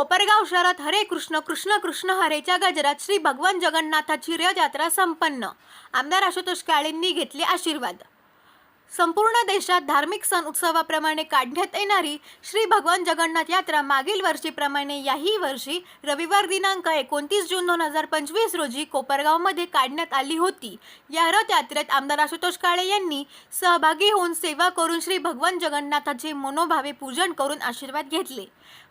कोपरगाव शहरात हरे कृष्ण कृष्ण कृष्ण हरेच्या गजरात श्री भगवान जगन्नाथाची रथयात्रा संपन्न। आमदार आशुतोष काळेंनी घेतले आशीर्वाद। संपूर्ण देशात धार्मिक सण उत्सवाप्रमाणे काढण्यात येणारी श्री भगवान जगन्नाथ यात्रा मागील वर्षीप्रमाणे याही वर्षी रविवार दिनांक 29 जून 2025 रोजी कोपरगावमध्ये काढण्यात आली होती। या रथयात्रेत आमदार आशुतोष काळे यांनी सहभागी होऊन सेवा करून श्री भगवान जगन्नाथाचे मनोभावे पूजन करून आशीर्वाद घेतले।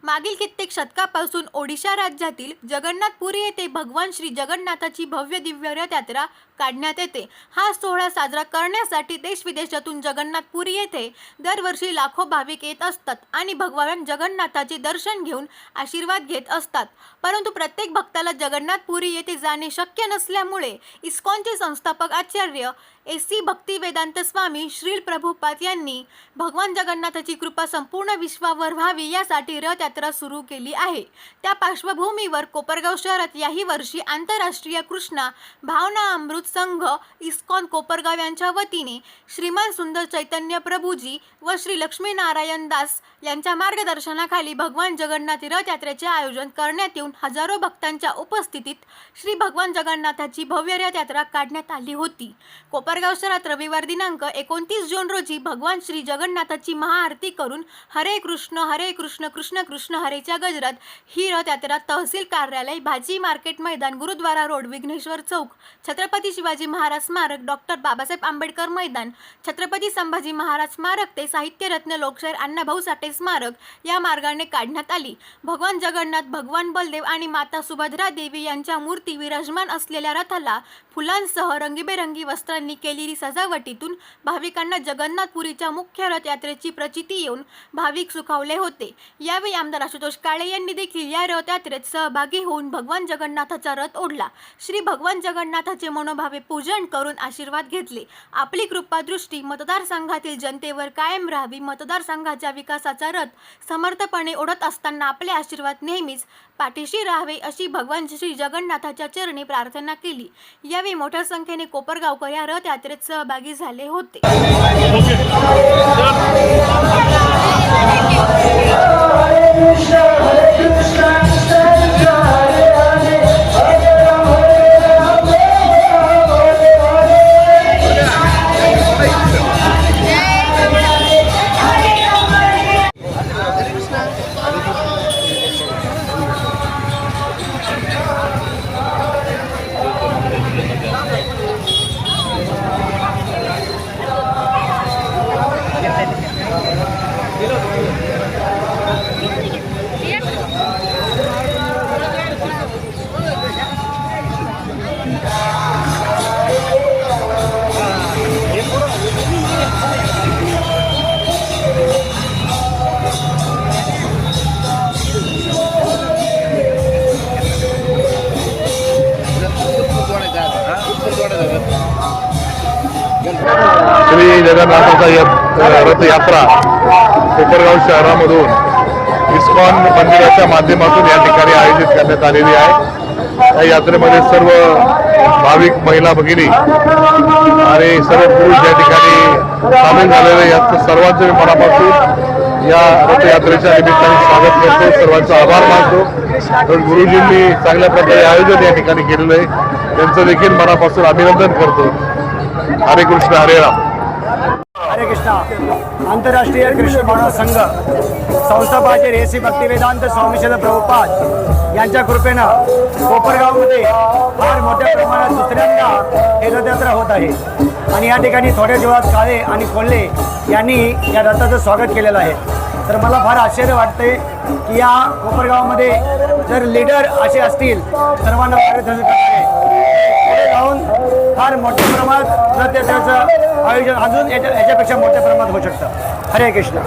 मागील कित्येक शतकापासून ओडिशा राज्यातील जगन्नाथपुरी येथे भगवान श्री जगन्नाथाची भव्य दिव्य रथयात्रा काढण्यात येते। हा सोहळा साजरा करण्यासाठी देश विदेशातून जगन्नाथपुरी येथे दरवर्षी लाखो भाविक येत असतात आणि भगवान जगन्नाथाचे दर्शन घेऊन आशीर्वाद घेत असतात। परंतु प्रत्येक भक्ताला जगन्नाथपुरी येथे जाणे शक्य नसल्यामुळे इस्कॉनचे संस्थापक आचार्य एसी भक्तिवेदांत स्वामी श्रील प्रभुपाद यांनी भगवान जगन्नाथाची कृपा संपूर्ण विश्वावर व्हावी यासाठी रथयात्रा सुरू केली आहे। त्या पार्श्वभूमीवर कोपरगाव शहरात याही वर्षी आंतरराष्ट्रीय कृष्णा भावना अमृत संघ इस्कॉन कोपरगाव यांच्या वतीने श्रीमान सुंदर चैतन्य प्रभुजी व श्री लक्ष्मीनारायण दास यांच्या मार्गदर्शनाखाली भगवान जगन्नाथ रथयात्रेचे आयोजन करण्यात येऊन हजारो भक्तांच्या उपस्थितीत श्री भगवान जगन्नाथाची भव्य रथयात्रा काढण्यात आली होती। कोपरगाव शहरात रविवार दिनांक 29 जून रोजी भगवान श्री जगन्नाथाची महाआरती करून हरे कृष्ण कृष्ण कृष्ण हरेच्या गजरात ही रथयात्रा तहसील कार्यालय, भाजी मार्केट मैदान, गुरुद्वारा रोड, विघ्नेश्वर चौक, छत्रपती शिवाजी महाराज स्मारक, डॉक्टर बाबासाहेब आंबेडकर मैदान, छत्रपती संभाजी महाराज स्मारक ते साहित्यरत्न लोकशाहीर अण्णाभाऊ साठे स्मारक या मार्गाने काढण्यात आली। भगवान जगन्नाथ, भगवान बलदेव आणि माता सुभद्रा देवी यांच्या मूर्ती विराजमान असलेल्या रथाला फुलांसह रंगीबेरंगी वस्त्रांनी केलेली सजावटीतून भाविकांना जगन्नाथपुरीच्या मुख्य रथयात्रेची प्रचिती येऊन भाविक सुखावले होते। यावेळी आमदार आशुतोष काळे यांनी देखील या रथयात्रेत सहभागी होऊन भगवान जगन्नाथाचा रथ ओढला। श्री भगवान जगन्नाथाचे मनोभावे पूजन करून आशीर्वाद घेतले। आपली कृपा दृष्टी मतदारसंघातील जनतेवर कायम राहावी। मतदारसंघाच्या विकासाचा रथ समर्थपणे ओढत असताना आपले आशीर्वाद नेहमीच पाठीशी राहावे अशी भगवान श्री जगन्नाथाच्या चरणी प्रार्थना केली। यावेळी मोठ्या संख्येने कोपरगावकर या रथयात्रेत सहभागी झाले होते। श्री जगन्नाथाचा रथयात्रा कोपरगाव शहरामधून इस्कॉन मंदिराच्या माध्यमातून या ठिकाणी आयोजित करण्यात आलेली आहे। या यात्रेमध्ये सर्व भाविक महिला भगिनी आणि सर्व पुरुष या ठिकाणी सामील झालेले यात सर्वांचे मनापासून या रथयात्रेच्या निमित्ताने स्वागत करतो, सर्वांचा आभार मानतो। गुरुजींनी चांगल्या प्रकारे आयोजन या ठिकाणी केलेलं आहे, त्यांचं देखील मनापासून अभिनंदन करतो। हरे कृष्ण हरे राम। हरे कृष्णा। आंतरराष्ट्रीय कृष्ण भावना संघ संस्थापक एसी भक्तिवेदांत स्वामी श्रील प्रभुपाद यांच्या कृपेनं कोपरगावमध्ये फार मोठ्या प्रमाणात दुसऱ्यांदा हे रथयात्रा होत आहे आणि या ठिकाणी थोड्या दिवसात काळे आणि कोल्हे यांनी या रथाचं स्वागत केलेलं आहे। तर मला फार आश्चर्य वाटते की या कोपरगावमध्ये जर लीडर असे असतील सर्वांना मार्गदर्शन करणारे, पुढे जाऊन फार मोठ्या प्रमाणात रथयात्रेचं आयोजन अजून याच्यापेक्षा मोठ्या प्रमाणात होऊ शकतं। हरे कृष्ण।